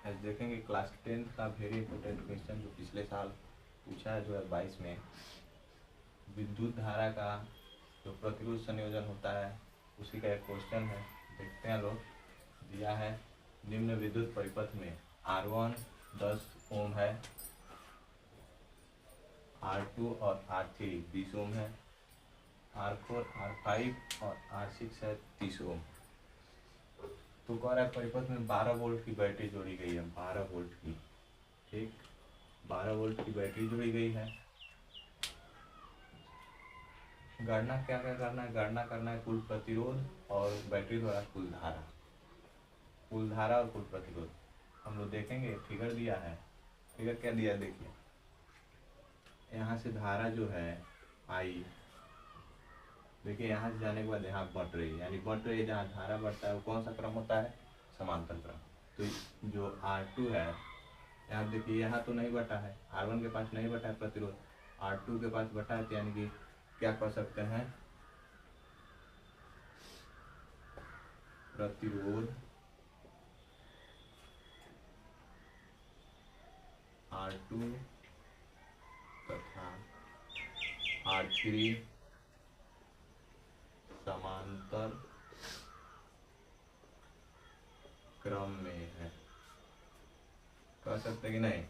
आज देखेंगे क्लास 10 का वेरी इंपॉर्टेंट क्वेश्चन जो पिछले साल पूछा है 2022 में। विद्युत धारा का जो प्रतिरोध संयोजन होता है उसी का एक क्वेश्चन है। देखते हैं लोग। दिया है निम्न विद्युत परिपथ में R1 10 ओम है, R2 और R3 20 ओम है, R4 R5 और R6 है 30 ओम। तो कह रहा है परिपथ में 12 वोल्ट की बैटरी जोड़ी गई है, 12 वोल्ट की। ठीक, 12 वोल्ट की बैटरी जोड़ी गई है। गणना क्या क्या करना है? गणना करना है कुल प्रतिरोध और बैटरी द्वारा कुल धारा। कुल धारा और कुल प्रतिरोध हम लोग देखेंगे। फिगर दिया है। फिगर क्या दिया है देखिए। यहाँ से धारा जो है आई, देखिए यहाँ से जाने के बाद यहाँ बढ़ रही है, यानी बढ़ रही है। जहाँ धारा बढ़ता है वो कौन सा क्रम होता है? समांतर क्रम। तो जो R2 है, यहाँ देखिए यहाँ तो नहीं बटा है, R1 के पास नहीं बटा है प्रतिरोध, R2 के पास बटा है। तो यानी कि क्या कर सकते हैं? प्रतिरोध R2 तथा R3 समांतर क्रम में है। कह सकते कि नहीं?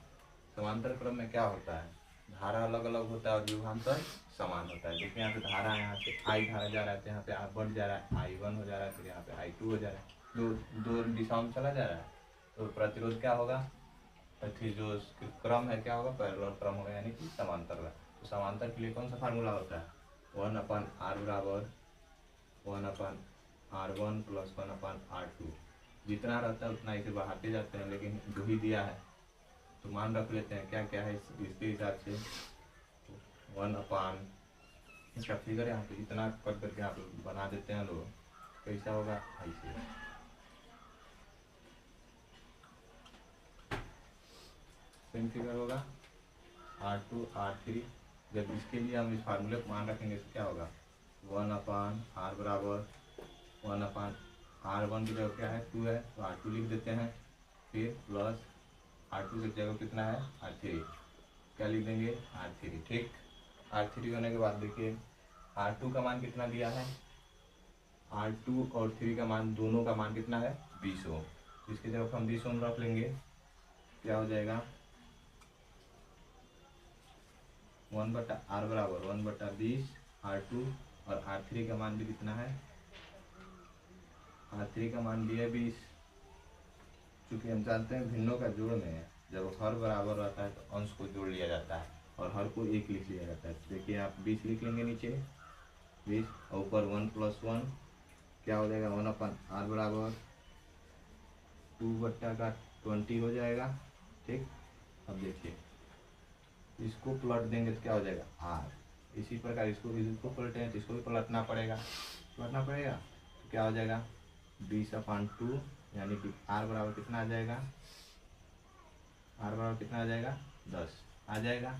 समांतर क्रम में क्या होता है? धारा अलग अलग होता है और विभवांतर समान होता है। देखिए यहाँ पे धारा, यहाँ पे आई धारा जा रहा है, तो यहाँ पे बढ़ जा रहा है, I1 हो जा रहा है, फिर यहाँ पे I2 हो जा रहा है। दो दिशाओं में चला जा रहा है। तो प्रतिरोध क्या होगा? फिर जो क्रम है क्या होगा? पैरेलल क्रम होगा, यानी कि समांतर का। तो समांतर के लिए कौन सा फार्मूला होता है? 1/R बराबर 1/R1 प्लस 1/R2। जितना रहता है उतना इसे बढ़ाते जाते हैं, लेकिन जो ही दिया है तो मान रख लेते हैं। क्या क्या है इसके हिसाब से 1/, इसका फिगर यहाँ पे इतना कर करके यहाँ पे बना देते हैं लोग। कैसा होगा? ऐसे सेम फिगर होगा R2 R3। जब इसके लिए हम इस फार्मूले को मान रखेंगे तो क्या होगा? 1/R बराबर 1/R1 की जगह क्या है? 2 है, तो R2 लिख देते हैं। फिर प्लस R2 की जगह कितना है? R3। क्या लिख देंगे? R3। ठीक, R3 होने के बाद देखिए R2 का मान कितना दिया है? R2 और 3 का मान, दोनों का मान कितना है? 20 ओम। तो इसकी जगह हम 20 ओम रख लेंगे। क्या हो जाएगा? 1/R बराबर 1/20 R2, और R3 का मान भी कितना है? R3 का मान भी है 20। चूँकि हम जानते हैं भिन्नों का जोड़ में जब हर बराबर रहता है तो अंश को जोड़ लिया जाता है और हर को 1 लिख लिया जाता है। देखिए आप 20 लिख लेंगे नीचे 20, और ऊपर 1 + 1 क्या हो जाएगा? 1/R बराबर 2/20 हो जाएगा। ठीक, अब देखिए इसको पलट देंगे तो क्या हो जाएगा? R। इसी प्रकार इसको पलटे हैं तो इसको भी पलटना पड़ेगा। तो क्या हो जाएगा? 20/2, यानी कि R बराबर कितना आ जाएगा? R बराबर कितना आ जाएगा? 10 आ जाएगा।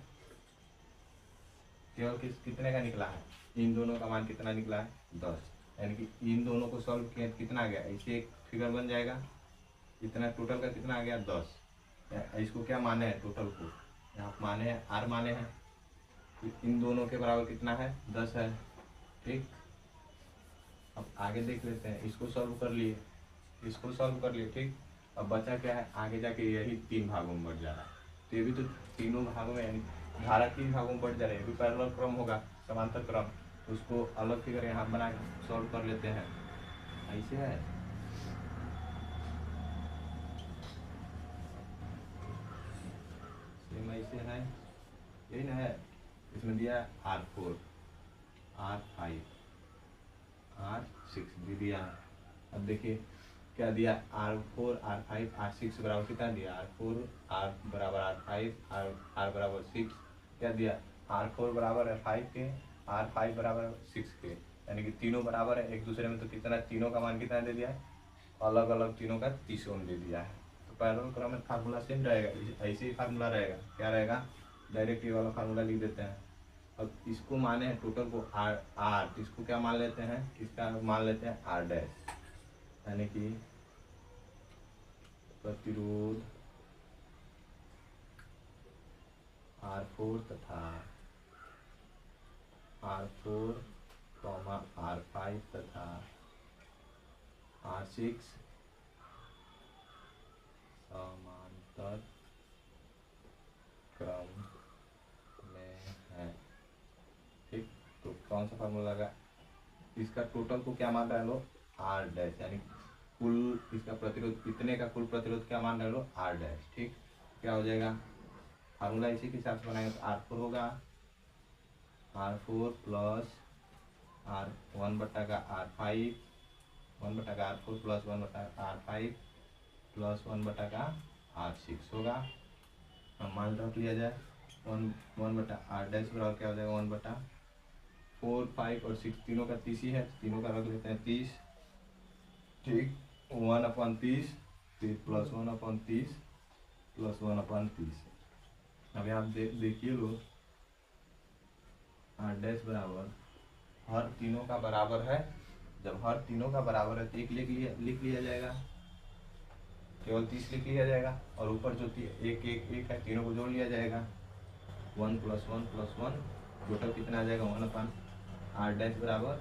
केवल कितने का निकला है? इन दोनों का मान कितना निकला है? 10। यानी कि इन दोनों को सॉल्व किया तो कितना आ गया? ऐसे एक फिगर बन जाएगा। इतना टोटल का कितना आ गया? 10। इसको क्या माने हैं? टोटल को यहाँ माने हैं, R माने हैं। इन दोनों के बराबर कितना है? 10 है। ठीक, अब आगे देख लेते हैं। इसको सॉल्व कर लिए, इसको सॉल्व कर लिए। ठीक, अब बचा क्या है? आगे जाके यही 3 भागों में बढ़ जा रहा है। तो ये भी तो तीनों भागों में, यानी धारा 3 भागों में बढ़ जा रही है। ये भी पैरेलल क्रम होगा, समांतर क्रम। तो उसको अलग फिगर यहाँ बना के सॉल्व कर लेते हैं। ऐसे है, सेम ऐसे है, यही ना है। इसमें दिया R4 R5 R6 भी दिया है। अब देखिए क्या दिया? R4 R5 R6 बराबर कितना दिया? R4 R बराबर R5 R बराबर 6। क्या दिया? R4 बराबर है 5 के, R5 बराबर 6 के, यानी कि तीनों बराबर है एक दूसरे में। तो कितना? तीनों का मान कितना दे दिया है? अलग अलग तीनों का 30 ओम दे दिया है। तो पैरेलल क्रम में फार्मूला सेम रहेगा, ऐसे ही फार्मूला रहेगा। क्या रहेगा? डायरेक्ट ये वाला फार्मूला लिख देते हैं। अब इसको माने हैं टोटल को R, इसको क्या मान लेते हैं? इसका मान लेते हैं R डैश, यानी कि प्रतिरोध R4 तथा R4, R5 तथा R6 समांतर क्रम में है। ठीक, तो कौन सा फार्मूला लगा? इसका टोटल को क्या मान डालो? R डैश, यानी कुल इसका प्रतिरोध कितने का कुल प्रतिरोध क्या मान डालो? R dash. ठीक, क्या हो जाएगा? फार्मूला इसी के हिसाब से बनाएंगे तो R4 होगा R4 प्लस R1 बटा का R5, 1 बटा का R4 प्लस 1 बटा R5 प्लस 1 बटा का R6 होगा। अब मान रख लिया जाए 1 बटा R डैश बराबर क्या हो जाएगा? 1 बटा 4, 5 और 6 तीनों का 30 ही है, तीनों का रख लेते हैं 30। ठीक, 1/30 फिर प्लस 1/30 प्लस 1/30। अभी आप देखिए लो, R डैश बराबर हर तीनों का बराबर है। जब हर तीनों का बराबर है तो एक लिख लिया जाएगा, केवल 30 लिख लिया जाएगा, और ऊपर जो एक एक एक है तीनों को जोड़ लिया जाएगा। 1 + 1 + 1 टोटल कितना आ जाएगा? 1/, R डैश बराबर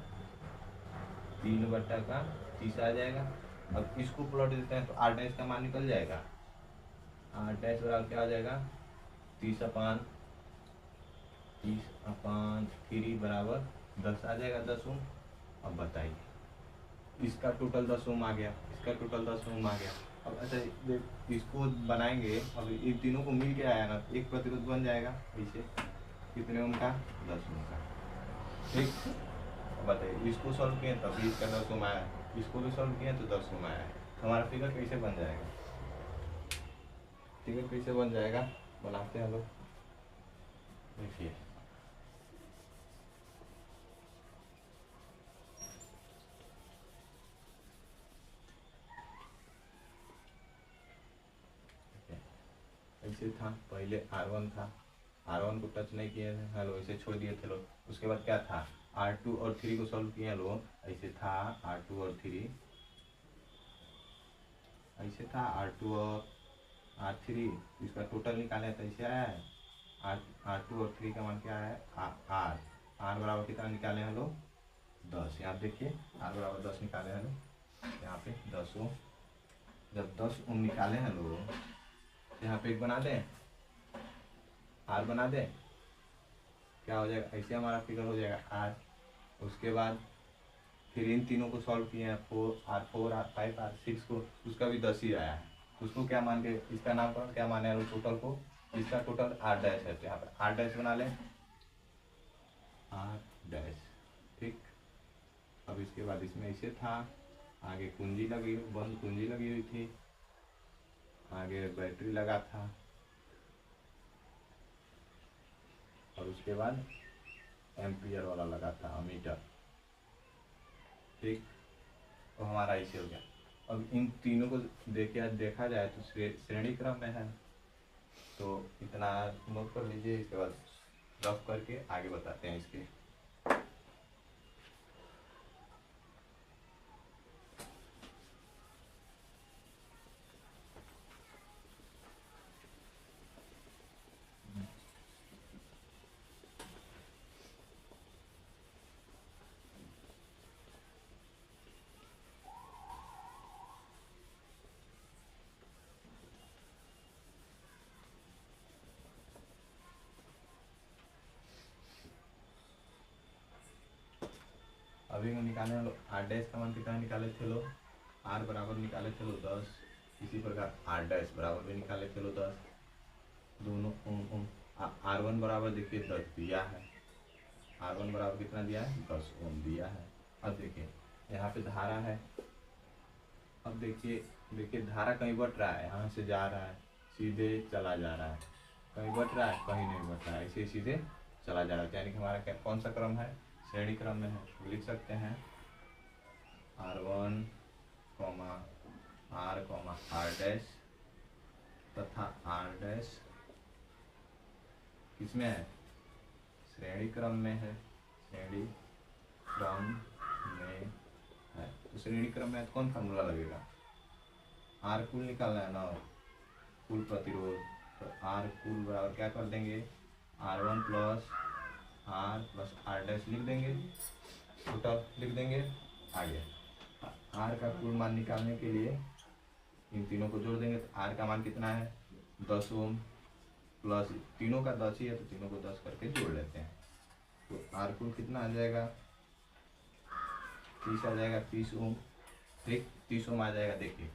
3 बटा का 30 आ जाएगा। अब इसको प्लॉट देते हैं तो R डैश का मान निकल जाएगा। R डैश बराबर क्या आ जाएगा? 30/3 बराबर 10 आ जाएगा, 10 ओम। अब बताइए, इसका टोटल 10 ओम आ गया, इसका टोटल 10 ओम आ गया। अब अच्छा इसको बनाएंगे, अब इन तीनों को मिल के आया ना, एक प्रतिरोध बन जाएगा ऐसे, कितने ओम का? 10 ओम का। ठीक, अब बताइए इसको सॉल्व किए तब भी इसका 10 ओम आया, इसको भी सॉल्व किए तो 10 ओम आया। हमारा फिगर कैसे बन जाएगा? फिगर कैसे बन जाएगा बनाते हैं लोग, देखिए। ऐसे था, पहले R1 था, R1 को टच नहीं किए थे, हेलो ऐसे छोड़ दिए थे लोग। उसके बाद क्या था? R2 और 3 को सॉल्व किए लोग, ऐसे था R2 और 3, ऐसे था R2 और R3। इसका टोटल निकाले तो ऐसे आया है, R2 और 3 का मान क्या है? R बराबर कितना निकाले हैं लोग? 10। यहाँ देखिए R बराबर 10 निकाले हैं लोग, यहाँ पे 10 ओम। जब 10 ओम निकाले हैं लोग, यहाँ पे एक बना दें, R बना दें, क्या हो जाएगा? ऐसे हमारा फिगर हो जाएगा R। उसके बाद फिर इन तीनों को सॉल्व किए हैं, R4, R5, R6 को, उसका भी 10 ही आया है। उसको क्या मान के, इसका नाम पर क्या माने हैं टोटल को? इसका टोटल R डैश है, तो यहाँ पर R डैश बना लें, R डैश। ठीक, अब इसके बाद इसमें ऐसे था, आगे कुंजी लगी, बंद कुंजी लगी हुई थी, आगे बैटरी लगा था, और उसके बाद एम्पियर वाला लगा था, अमीटर। ठीक, तो हमारा ऐसे हो गया। अब इन तीनों को देखा जाए तो श्रेणी क्रम में है, तो इतना नोट कर लीजिए। इसके बाद रफ करके आगे बताते हैं इसके। अभी हम निकाले हैं लोग R डैश का मान कितना निकाले थे लोग? R बराबर निकाले थे लोग 10। इसी प्रकार R डैश बराबर भी निकाले थे लोग 10। दोनों R1 बराबर देखिए 10 दिया है, R1 बराबर कितना दिया है? 10 ओम दिया है। अब देखिए यहाँ पे धारा है, अब देखिए धारा कहीं बढ़ रहा है, यहाँ से जा रहा है, सीधे चला जा रहा है, कहीं बढ़ रहा है, कहीं नहीं बढ़ रहा है, ऐसे सीधे चला जा रहा है। यानी कि हमारा क्या कौन सा क्रम है? श्रेणी क्रम में है। लिख सकते हैं R1, R डैश तथा R डैश किसमें है? श्रेणी क्रम में है, श्रेणी क्रम में है। तो श्रेणी क्रम में तो कौन फार्मूला लगेगा? R कुल निकालना है ना, कुल प्रतिरोध, तो R कुल बराबर क्या कर देंगे? R1 plus R plus R dash लिख देंगे, टोटल लिख देंगे। आगे आर का कुल मान निकालने के लिए इन तीनों को जोड़ देंगे, तो आर का मान कितना है 10 ओम, प्लस तीनों का 10 ही है तो तीनों को 10 करके जोड़ लेते हैं। तो आर कुल कितना आ जाएगा 30 आ जाएगा, 30 ओम, ठीक 30 ओम आ जाएगा। देखिए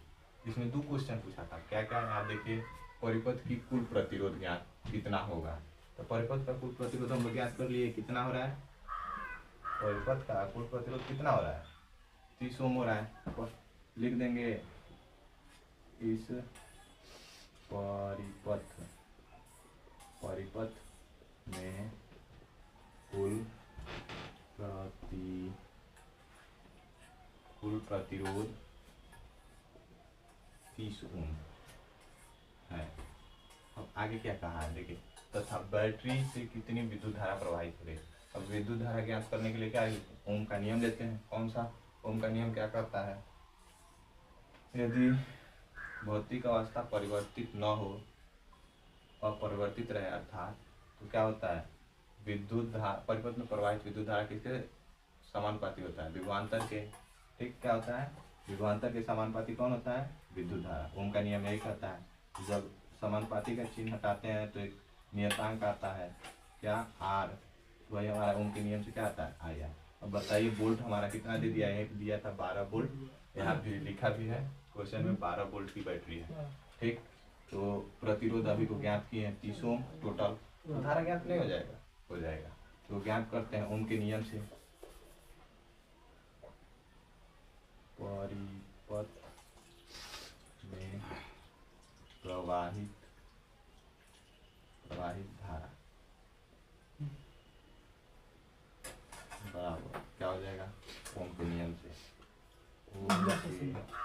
इसमें 2 क्वेश्चन पूछा था, क्या क्या है आप देखिए। परिपथ की कुल प्रतिरोध ज्ञात कितना होगा, तो परिपथ का कुल प्रतिरोध हम लोग ज्ञात कर लिए, कितना हो रहा है, परिपथ का कुल प्रतिरोध कितना हो रहा है 30 ओम हो रहा है। तो लिख देंगे इस परिपथ में कुल प्रतिरोध 30 ओम है। अब आगे क्या कहा है देखिए, तथा बैटरी से कितनी विद्युत धारा प्रवाहित हो रही है। अब विद्युत धारा ज्ञात करने के लिए क्या है, ओम का नियम लेते हैं। कौन सा ओम का नियम क्या करता है, यदि भौतिक अवस्था परिवर्तित न हो, अपरिवर्तित रहे अर्थात, तो क्या होता है विद्युत धारा, परिपथ में प्रवाहित विद्युत धारा किसके समानुपाती होता है, विभवांतर के। ठीक, क्या होता है विभवांतर के समानुपाती कौन होता है, विद्युत धारा। ओम का नियम यही कहता है, जब समानुपाती का चिन्ह हटाते हैं तो एक नियतांक आता है, क्या आर, वही हमारा ओम के नियम से क्या आता है आई आर। अब बताइए वोल्ट हमारा कितना दे दिया है, दिया था 12 वोल्ट, यहाँ भी लिखा भी है क्वेश्चन में 12 वोल्ट की बैटरी है। ठीक, तो प्रतिरोध अभी को ज्ञात किए हैं 30 ओम टोटल, तो धारा ज्ञात नहीं हो जाएगा, हो जाएगा। तो ज्ञात करते हैं ओम के नियम से, परिपथ में प्रवाहित धारा बराबर क्या हो जाएगा, ओम के नियम से, ओम के नियम से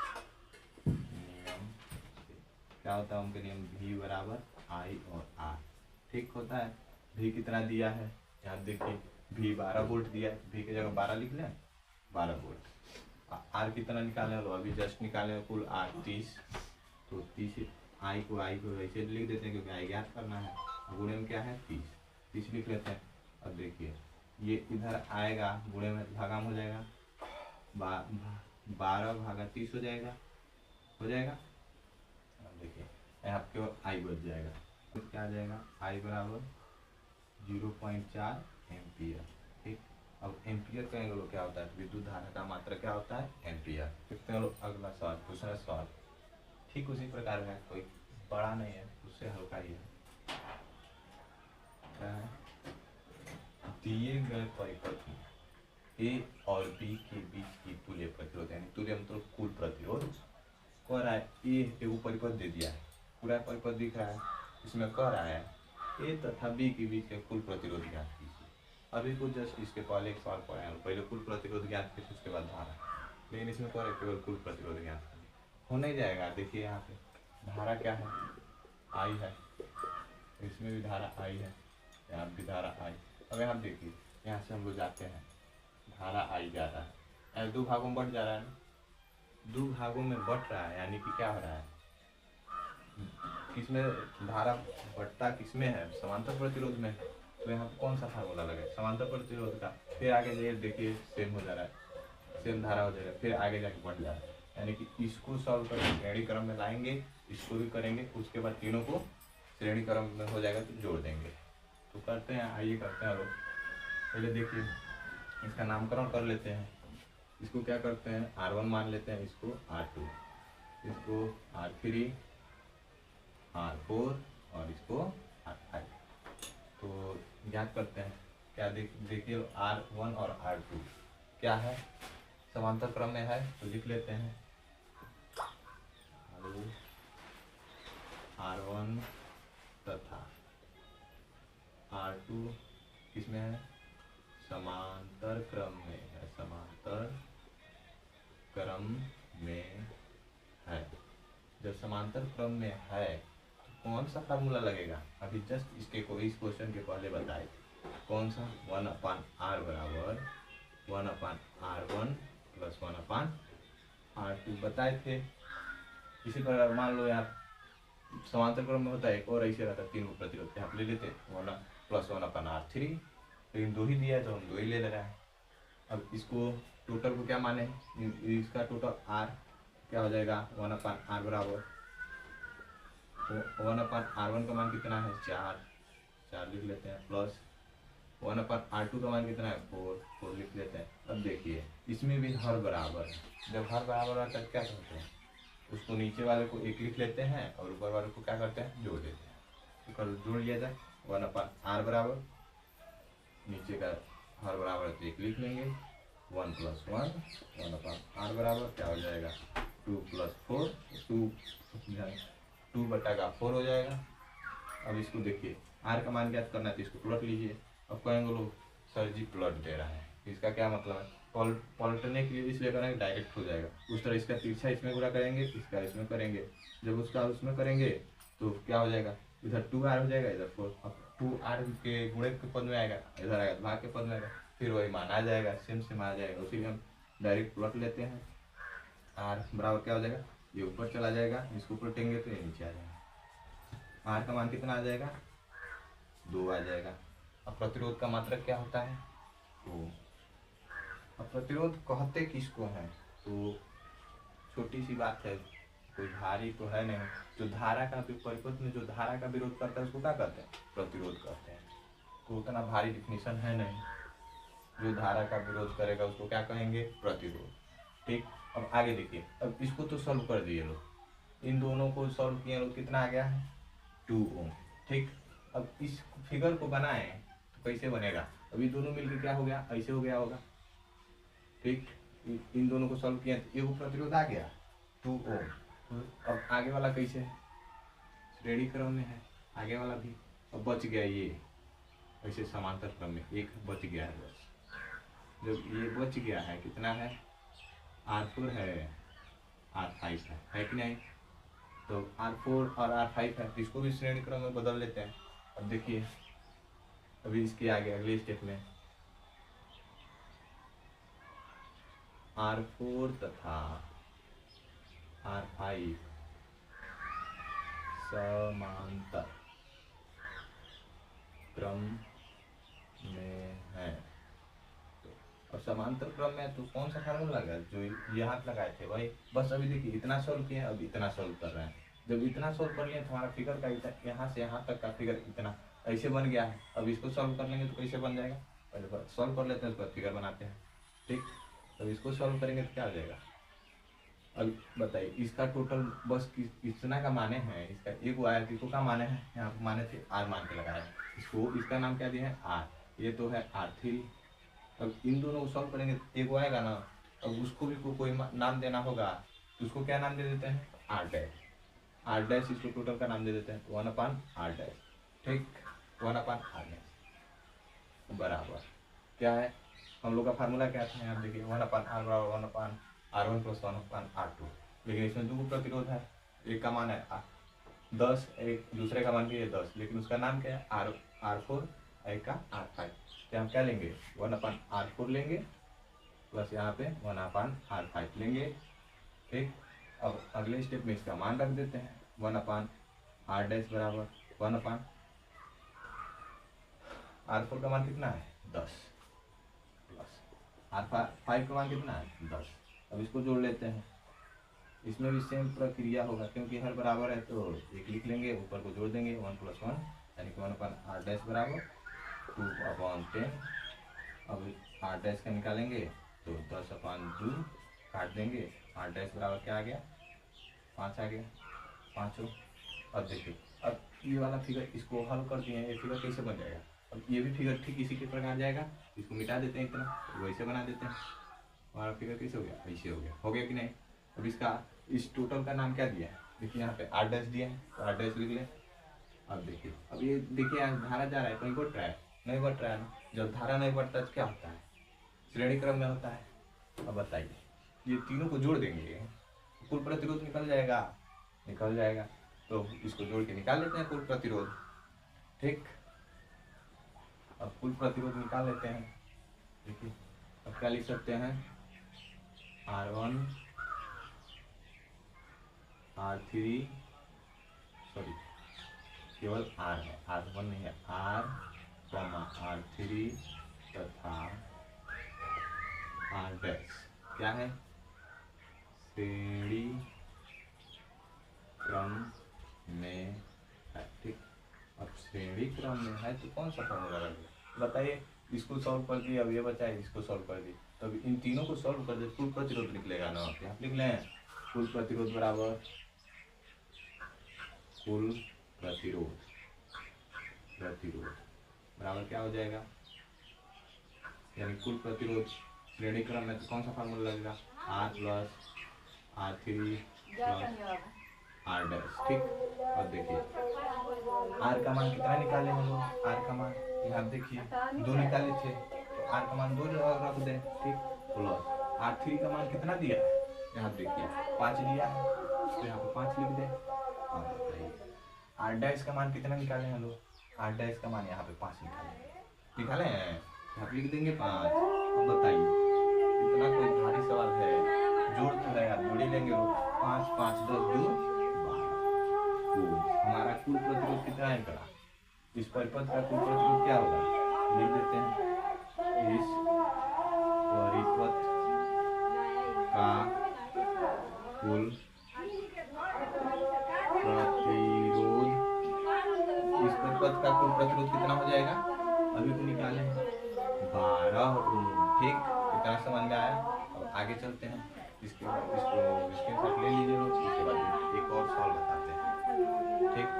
क्या होता है, ओम के नियम V बराबर I और R। ठीक होता है, V कितना दिया है यहाँ देखिए, V 12 वोल्ट दिया है, V की जगह 12 लिख लें, 12 वोल्ट। R कितना निकालने लो, अभी जस्ट निकालने कुल R 30, तो 30 I को वैसे लिख देते हैं क्योंकि I ज्ञात करना है, गुणे में क्या है 30 लिख लेते हैं। अब देखिए ये इधर आएगा, गुणे में भागाम हो जाएगा, 12 भागा 30 हो जाएगा, अब देखिए यहाँ केवल I बच जाएगा, तो क्या आ जाएगा I बराबर 0.4 एम्पियर। ठीक, अब एम्पियर कहेंगे लोग क्या होता है, विद्युत धारा का मात्रा क्या होता है एम्पियर। देखते हैं लोग अगला सवाल, दूसरा सवाल ठीक उसी प्रकार का, कोई बड़ा नहीं है, उससे हल्का ही है। क्या है, दिए गए परिपथ में A और B के बीच की तुल्य प्रतिरोध, यानी तुल्य मतलब कुल प्रतिरोध कह रहा है। A एगो परिपथ दे दिया है, पूरा परिपथ दिख रहा है, इसमें कह रहा है A तथा B के बीच के कुल प्रतिरोध ज्ञात कीजिए। अभी कुछ जस्ट इसके पहले एक सवाल पढ़े हैं, पहले कुल प्रतिरोध ज्ञात कीजिए उसके बाद धारा, लेकिन इसमें कह रहे केवल कुल प्रतिरोध ज्ञात कीजिए, हो नहीं जाएगा। देखिए यहाँ पे धारा क्या है I है, इसमें भी धारा I है, यहाँ भी धारा I। अब यहाँ देखिए यहाँ से हम लोग जाते हैं, धारा I जा रहा है, 2 भागों में बट जा रहा है ना, 2 भागों में बट रहा है, यानी कि क्या हो रहा है, किसमें धारा बटता किसमें है, समांतर प्रतिरोध में। तो यहाँ कौन सा फार्मूला लगे, समांतर प्रतिरोध का। फिर आगे जाइए देखिए सेम हो जा रहा है, सेम धारा हो जाएगा, फिर आगे जाके बढ़ जा रहा है, यानी कि इसको सॉल्व करके श्रेणी क्रम में लाएंगे, इसको भी करेंगे, उसके बाद तीनों को श्रेणी क्रम में हो जाएगा तो जोड़ देंगे। तो करते हैं, आइए करते हैं लोग। पहले देखिए इसका नामकरण कर लेते हैं, इसको क्या करते हैं R1 मान लेते हैं, इसको R2, इसको R3, R4 और इसको R5। तो ज्ञात करते हैं, क्या देखिए R1 और R2 क्या है, समांतर क्रम में है, तो लिख लेते हैं R1 तथा R2 किसमें है, समांतर क्रम में है, समांतर क्रम में है। जब समांतर क्रम में है तो कौन सा फार्मूला लगेगा, अभी जस्ट इसके को इस क्वेश्चन के पहले बताए कौन सा, 1/r बराबर 1/r1 प्लस 1/r2 बताए थे। इसी प्रकार मान लो यार समांतर क्रम में होता है एक और ऐसे रहता है, 3 प्रतिरोध यहाँ ले लेते प्लस 1/R3, लेकिन 2 ही दिया है तो हम 2 ही ले रहे हैं। अब इसको टोटल को क्या माने, इसका टोटल R क्या हो जाएगा 1/R बराबर 1/R1 का मान कितना है 4 लिख लेते हैं, प्लस 1/R2 का मान कितना है 4 लिख लेते हैं। अब देखिए इसमें भी हर बराबर है, जब हर बराबर रहता है क्या करते हैं, उसको नीचे वाले को 1 लिख लेते हैं और ऊपर वाले को क्या करते हैं जोड़ देते हैं। तो कल जोड़ लिया जाए 1/R बराबर, नीचे का हर बराबर तो 1 लिख लेंगे, 1 + 1 1/R बराबर क्या हो जाएगा 2 + 4 2/4 हो जाएगा। अब इसको देखिए R का मान ज्ञात करना है तो इसको प्लट लीजिए। अब कहेंगे लोग सर जी प्लट दे रहा है, इसका क्या मतलब है, पलटने के लिए इसलिए करेंगे डायरेक्ट हो जाएगा। उस तरह इसका तिरछा इसमें गुणा करेंगे, इसका इसमें करेंगे, जब उसका उसमें करेंगे तो क्या हो जाएगा, इधर 2R हो जाएगा, इधर 4। अब 2R के गुणे के पद में आएगा, इधर आएगा भाग के पद में आएगा, फिर वही मान आ जाएगा, सेम आ जाएगा। उसी हम डायरेक्ट प्लट लेते हैं। R बराबर क्या हो जाएगा, ये ऊपर चला जाएगा, इसको पलटेंगे तो ये नीचे आ जाएगा। R का मान कितना आ जाएगा 2 आ जाएगा। अब प्रतिरोध का मात्रक क्या होता है 2। अब प्रतिरोध कहते किसको है, तो छोटी सी बात है, कोई भारी तो है नहीं, जो धारा का परिपथ में जो धारा का विरोध करता है उसको क्या कहते हैं प्रतिरोध कहते हैं। तो उतना भारी डिफिनीशन है नहीं, जो धारा का विरोध करेगा उसको क्या कहेंगे प्रतिरोध। ठीक, अब आगे देखिए, अब इसको तो सॉल्व कर दिए लोग, इन दोनों को सॉल्व किए लोग, कितना आ गया है 2 ओम। ठीक, अब इस फिगर को बनाए तो कैसे बनेगा, अभी दोनों मिलकर क्या हो गया, ऐसे हो गया होगा। ठीक, इन दोनों को सॉल्व किया तो एगो प्रतिरोध आ गया 2 ओम। अब आगे वाला कैसे है, श्रेणी क्रम में है आगे वाला भी, अब बच गया ये ऐसे समांतर क्रम में एक बच गया है बस। जब ये बच गया है कितना है R4 है R5 है कि नहीं, तो R4 और R5 है, इसको भी श्रेणी क्रम में बदल लेते हैं। अब देखिए अभी इसके आगे अगले स्टेप में R4 तथा R5 समांतर क्रम में है। तो अब समांतर क्रम में तो कौन सा फार्मूला लगा जो यहाँ लगाए थे वही, बस अभी देखिए इतना सॉल्व किए, अब इतना सॉल्व कर रहे हैं। जब इतना सॉल्व कर लिए तो हमारा फिगर का यहाँ से यहाँ तक का फिगर इतना ऐसे बन गया है। अब इसको सॉल्व कर लेंगे तो कैसे बन जाएगा, पहले सॉल्व कर लेते हैं उसके बाद फिगर बनाते हैं। ठीक, अब इसको सॉल्व करेंगे तो क्या आ जाएगा, अब बताइए इसका टोटल बस इतना का माने हैं, इसका एक आया इसको का माने हैं, यहाँ पे माने थे R मान के लगाया है, इसको इसका नाम क्या दिया है R, ये तो है R3। अब इन दोनों को सॉल्व करेंगे एक आएगा ना, अब उसको भी कोई नाम देना होगा, तो उसको क्या नाम दे देते हैं R डैश, इसको टोटल का नाम दे देते हैं 1/R डैश। ठीक, 1/R डैश बराबर क्या है, हम लोग का फार्मूला क्या था यहाँ देखिए 1/R बराबर 1/R1 + 1/R2। लेकिन इसमें दो प्रतिरोध है, एक का मान है 10, एक दूसरे का मान भी है 10, लेकिन उसका नाम क्या है R4, एक का R5। तो हम क्या लेंगे 1/R4 लेंगे प्लस यहाँ पे 1/R5 लेंगे। ठीक, अब अगले स्टेप में इसका मान रख देते हैं 1/R डैश बराबर 1/R4 का मान कितना है 10 प्लस R5 का मान कितना है 10। अब इसको जोड़ लेते हैं, इसमें भी सेम प्रक्रिया होगा क्योंकि हर बराबर है तो एक लिख लेंगे, ऊपर को जोड़ देंगे 1 + 1 यानी कि 1/R डैश बराबर 2/10। अब R डैश का निकालेंगे तो 10/2 काट देंगे, R डैश बराबर क्या आ गया 5 आ गया 5। अब देखिए अब ये वाला फिगर इसको हल कर दिए, ये फिगर कैसे बन जाएगा, अब ये भी फिगर ठीक इसी के प्रकार जाएगा, इसको मिटा देते हैं इतना वैसे बना देते हैं, हमारा फिगर कैसे हो गया ऐसे हो गया कि नहीं। अब इसका इस टोटल का नाम क्या दिया है, देखिए यहाँ पे R डैश दिया है तो R डैश लिख लें। अब देखिए अब ये देखिए धारा जा रहा है, कहीं बढ़ रहा है नहीं बढ़ रहा है ना, जब धारा नहीं बढ़ता तो क्या होता है श्रेणी क्रम में होता है। अब बताइए ये तीनों को जोड़ देंगे कुल प्रतिरोध निकल जाएगा, तो इसको जोड़ के निकाल लेते हैं कुल प्रतिरोध। ठीक, अब कुल प्रतिरोध निकाल लेते हैं, देखिए अब क्या लिख सकते हैं R1 R3 सॉरी केवल R है, R1 नहीं है, R R3 तथा R डैश क्या है, श्रेणी क्रम में है। ठीक, अब श्रेणी क्रम में है तो कौन सा फॉर्मूला लगेगा बताइए। इसको सॉल्व कर दिए, अब ये बचा है, इसको सॉल्व कर दिए, तब इन तीनों को सॉल्व कर दे, कुल प्रतिरोध निकलेगा ना। यहाँ लिख लें, कुल प्रतिरोध बराबर कुल प्रतिरोध बराबर क्या हो जाएगा, यानी कुल प्रतिरोध श्रेणी क्रम में तो कौन सा फार्मूला लगेगा, R plus R3 plus R dash. ठीक, और देखिए R का मान कितना निकाले हम लोग, R का मान यहाँ देखिए 2 निकाले थे, तो R का मान 2 रख दें। ठीक, प्लस R3 का मान कितना दिया है, यहाँ देखिए 5 दिया है, तो यहाँ पे 5 लिख दें। और बताइए R डैश का मान कितना निकाले हम लोग, R डैश का मान यहाँ पे 5 निकाले हैं, यहाँ लिख देंगे 5। अब बताइए इतना कोई भारी सवाल है, जोड़ तो है यार, जोड़ ही लेंगे लोग, 5 5 10 2 12। हमारा कुल प्रतिरोध कितना है करा, इस परिपथ का कुल प्रतिरोध क्या होगा, लिख देते हैं, इस परिपथ का कुल प्रतिरोध, इस परिपथ का कुल प्रतिरोध कितना हो जाएगा, अभी तो निकाले 12 ओम। ठीक, कितना समझ में आया। अब आगे चलते हैं, इसके साथ ले लीजिए लोग, इसके बाद एक और सवाल बताते हैं। ठीक,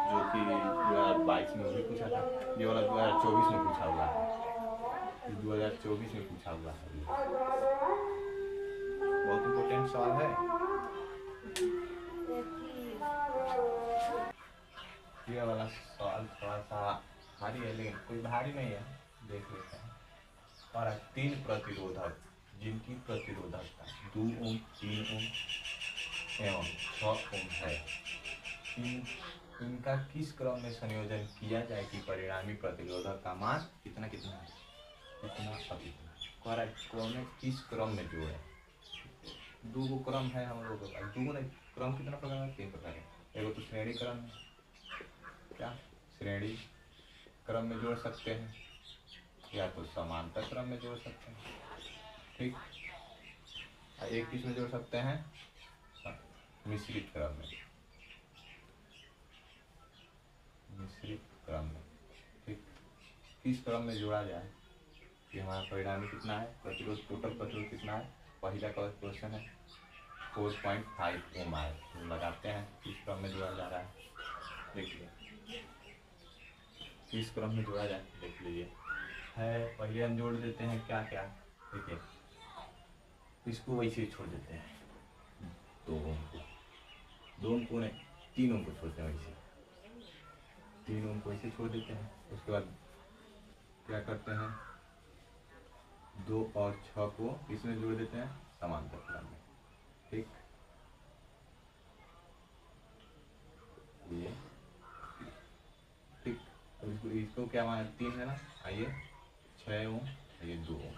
जो कि 2022 में भी पूछा था, ये वाला 2024 में पूछा हुआ है, 2024 में पूछा हुआ है, बहुत इम्पोर्टेंट सवाल है। ये वाला सवाल थोड़ा सा भारी है, लेकिन कोई भारी नहीं है, देख लेते हैं। और 3 प्रतिरोधक जिनकी प्रतिरोधकता 2 ओम 3 ओम एवं 6 ओम है, इनका किस क्रम में संयोजन किया जाए कि परिणामी प्रतिरोधक का मान कितना कितना है, इतना और इतना। क्रम में किस क्रम में जोड़े, 2 क्रम है हम लोगों का, 2 नहीं, क्रम कितना प्रकार है, 3 प्रकार है। एगो तो श्रेणी क्रम है, क्या श्रेणी क्रम में जोड़ सकते हैं, या तो समांतर क्रम में जोड़ सकते हैं। ठीक, एक किस में जोड़ सकते हैं, मिश्रित क्रम में, मिश्रित क्रम में। ठीक, किस क्रम में जोड़ा जाए कि हमारा परिणामी कितना है, प्रतिरोध टोटल प्रतिरोध कितना है, पहला क्वेश्चन है 4.5 ओम आए, तो लगाते हैं किस क्रम में जोड़ा जा रहा है। देखिए किस क्रम में जोड़ा जाए, देख लीजिए है, पहले हम जोड़ देते हैं क्या क्या, देखिए इसको वैसे ही छोड़ देते हैं, 2 ओम को, 2 ओम को नहीं 3 ओम को छोड़ते हैं, वैसे 3 ओम को वैसे छोड़ देते हैं। उसके बाद क्या करते हैं, 2 और 6 को इसमें जोड़ देते हैं समांतर क्रम में। ठीक, ये ठीक, अब इसको क्या मान 3 है ना, आइए 6 ओम, ये 2 ओम।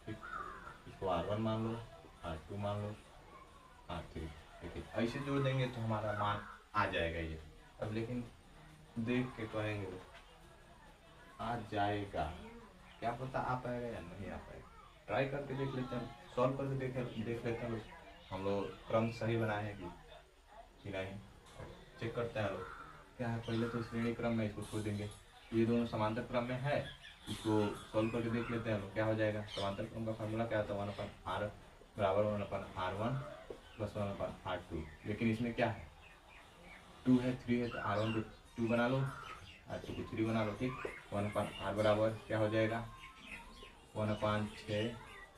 ठीक, इसको R1 मान लो, R2 मान लो, R3। ठीक है, ऐसे जोड़ देंगे तो हमारा मान आ जाएगा ये। अब लेकिन देख के कहेंगे आ जाएगा, क्या पता आ पाएगा या नहीं आ पाएगा, ट्राई करके देख लेते हैं, सॉल्व करके देख लेते हैं हम लोग क्रम सही बनाए हैं कि नहीं, चेक करते हैं लोग। क्या है, पहले तो श्रेणी क्रम में इसको छोड़ देंगे, ये दोनों समांतर क्रम में है, इसको सॉल्व करके देख लेते हैं लोग क्या हो जाएगा। समांतर क्रम का फार्मूला क्या होता है, 1/r बराबर 1/r1 प्लस 1/r2, लेकिन इसमें क्या है 2 है 3 है, तो R1 को 2 बना लो, R2 को 3 बना लो। ठीक, 1/r बराबर क्या हो जाएगा 1/6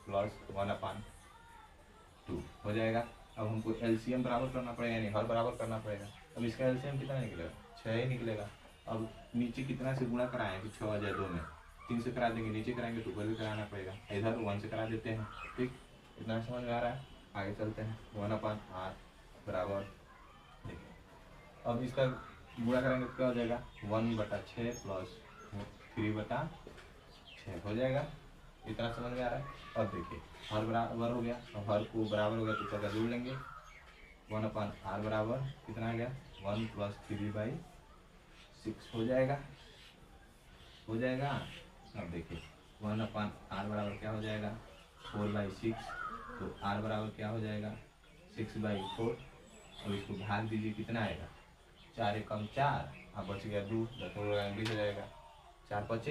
प्लस 1/2 हो जाएगा। अब हमको एलसीएम बराबर करना पड़ेगा, यानी हर बराबर करना पड़ेगा। अब इसका एलसीएम कितना निकलेगा, 6 ही निकलेगा। अब नीचे कितना से गुणा कराएं कि 6 बजाय 2 में, 3 से करा देंगे, नीचे कराएंगे तो ऊपर भी कराना पड़ेगा, इधर 1 से करा देते हैं। ठीक, इतना समझ में आ रहा है, आगे चलते हैं। 1/r बराबर, देखिए अब इसका गुणा करेंगे तो क्या हो जाएगा 1/6 प्लस 3/6 हो जाएगा। इतना समझ में आ रहा है। अब देखिए हर बराबर हो गया, अब हर को बराबर हो गया तो इसका जोड़ लेंगे, 1/r बराबर कितना आ गया 1 + 3/6 हो जाएगा। अब देखिए 1/r बराबर क्या हो जाएगा 4/6, तो r बराबर क्या हो जाएगा 6/4। अब इसको भाग दीजिए, कितना आएगा 4 एकम 4, अब बच गया 2, 20 हो जाएगा। 4 × 5 =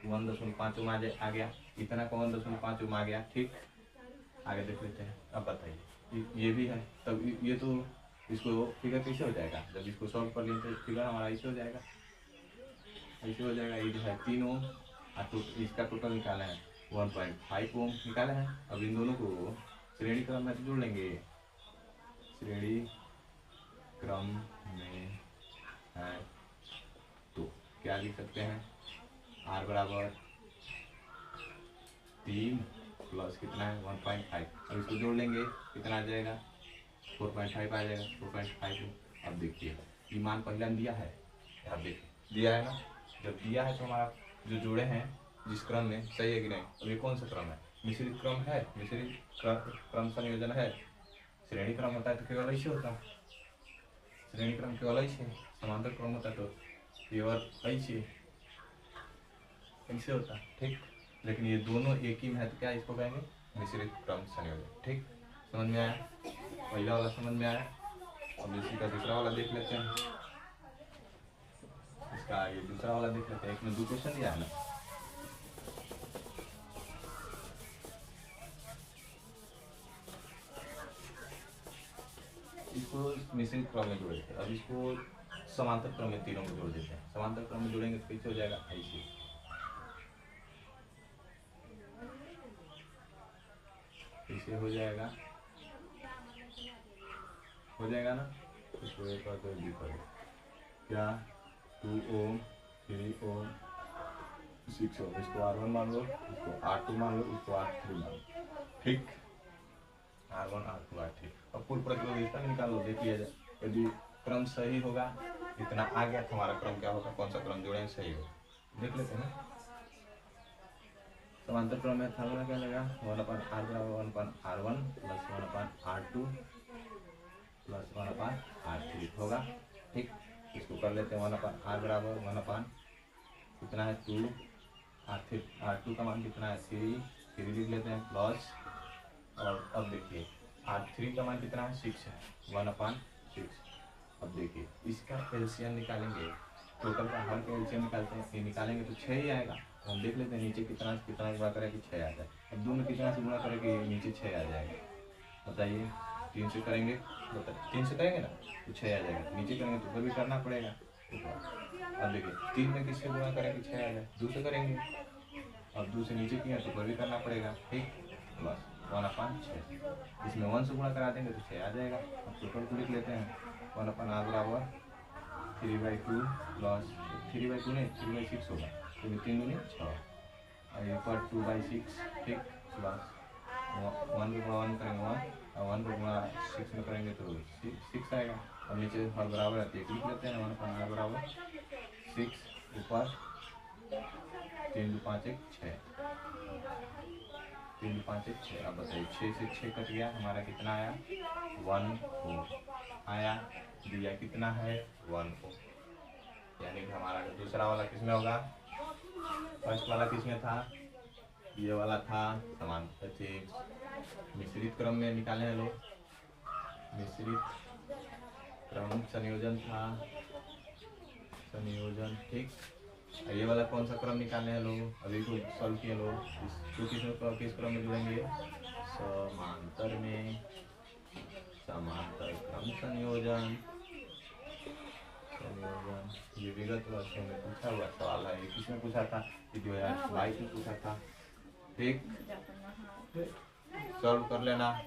20, 1.5 आ गया, इतना का 1.5 आ गया। ठीक, आगे देख लेते हैं। अब बताइए ये भी है, तब ये तो इसको फिगर कैसे हो जाएगा, जब इसको सॉल्व कर लें तो फिगर हमारा ऐसे हो जाएगा, ऐसे हो जाएगा। ये जो है 3 ओम और इसका टोटल निकाला है 1.5 ओम निकाला है। अब इन दोनों को श्रेणी क्रम में जोड़ लेंगे। श्रेणी क्रम में है तो क्या लिख सकते हैं, r बराबर 3 प्लस कितना है 1.5। अब इसको जोड़ लेंगे, कितना आ जाएगा 4.5 आ जाएगा, 4.5। अब देखिए ये मान पहले दिया है, अब देखिए दिया है ना, जब दिया है तो हमारा जो जोड़े हैं जिस क्रम में, सही है कि नहीं। अब ये कौन सा क्रम है, मिश्रित क्रम है, मिश्रित क्रम संयोजन है। श्रेणी क्रम होता है तो केवल ऐसे होता है, श्रेणी क्रम केवल ऐसे, समांतर क्रम होता है तो केवल ऐसे होता है। ठीक, लेकिन ये दोनों एक ही में है तो क्या इसको कहेंगे मिश्रित क्रम संयोजन। ठीक, समझ में आया, पहला वाला समझ में आया। अब इसी का दूसरा वाला देख लेते हैं, इसका ये दूसरा वाला देख लेते हैं। एक में 2 क्वेश्चन दिया है ना, इसको मिश्रित क्रम में जोड़ देते हैं। अब इसको समांतर क्रम में तीनों को जोड़ देते हैं। समांतर क्रम में जोड़ेंगे तो कैसे हो जाएगा, ऐसे हो जाएगा ना। इसको एक बार तो लिखो क्या 2 ओम 3 ओम 6 ओम, इसको R1 मान लो, इसको R2 मान लो, इसको R3 मान लो। ठीक, R1 R2 R3। अब कुल प्रतिरोध निकाल लो, देख लिया जाए। यदि क्रम सही होगा, इतना आ गया तो हमारा क्रम क्या होगा, कौन सा क्रम जोड़ेंगे सही होगा, देख लेते हैं। समांतर क्रम में फार्मूला क्या लगा 1/r बराबर 1/r1 plus 1/r2 plus 1/r3 होगा। ठीक, इसको कर लेते हैं 1/r बराबर 1/, कितना है 2, R2 का मान कितना है 3 लिख लेते हैं प्लस, और अब देखिए R3 का मान कितना है 6 है, 1/6। अब देखिए इसका एलसीएम निकालेंगे, टोटल का हर का एलसीएम निकालते हैं, ये निकालेंगे तो 6 ही आएगा। हम देख लेते हैं नीचे कितना गुणा करें कि 6 आ जाए। अब 2 में कितना से गुणा करें कि नीचे 6 आ जाएगा, बताइए। 3 से करेंगे, 3 से करेंगे ना तो 6 आ जाएगा, नीचे करेंगे तो ऊपर भी करना पड़ेगा। अब देखिए 3 में किससे गुणा करें कि 6 आ जाए, 2 से करेंगे, और 2 से नीचे किया तो ऊपर भी करना पड़ेगा। ठीक, प्लस 1/6, इसमें 1 से गुणा करा देंगे तो 6 आ जाएगा। अब टोटल को लिख लेते हैं 1/r बराबर 3/2 प्लस 3/2 नहीं 3/6 होगा, तो 3 दूनी 6 और ऊपर 2/6। ठीक, प्लस 1 को 1 करेंगे 1, और 1 को 6 में करेंगे तो 6 आएगा। अब नीचे हर बराबर है तो एक लिख लेते हैं 1/r बराबर 6, ऊपर 3 2 5 1 6, 3 2 5 1 6। अब बताइए 6 से 6 कट गया, हमारा कितना आया 1 ओम आया, दिया कितना है 1 ओम। यानी कि हमारा दूसरा वाला किसमें होगा, फर्स्ट वाला किसमें था, ये वाला था समांतर थे मिश्रित क्रम में निकाले हैं लोग, मिश्रित क्रम संयोजन था, संयोजन। ठीक, ये वाला कौन सा क्रम निकालने हैं लोग, अभी को सॉल्व किए लोग। इसको किस क्रम में जोड़ेंगे, समांतर में, समांतर क्रम संयोजन। ये विगत वर्षों में पूछा हुआ सवाल है, किसमें पूछा था, 2022 में पूछा था। ठीक, सॉल्व कर लेना।